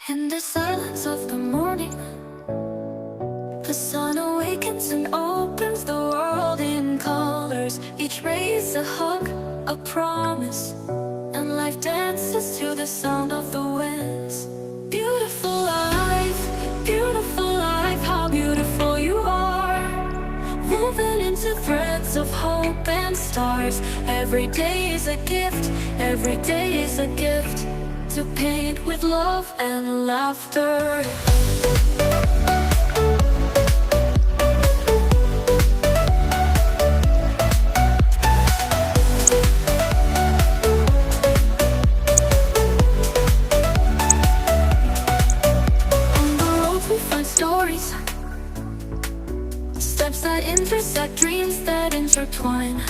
In the silence of the morning, the sun awakens and opens the world in colors. Each ray is a hug, a promise, and life dances to the sound of the winds. Beautiful life, how beautiful you are. Woven into threads of hope and stars. Every day is a gift, every day is a gift, to paint with love and laughter. On the road we find stories, steps that intersect, dreams that intertwine.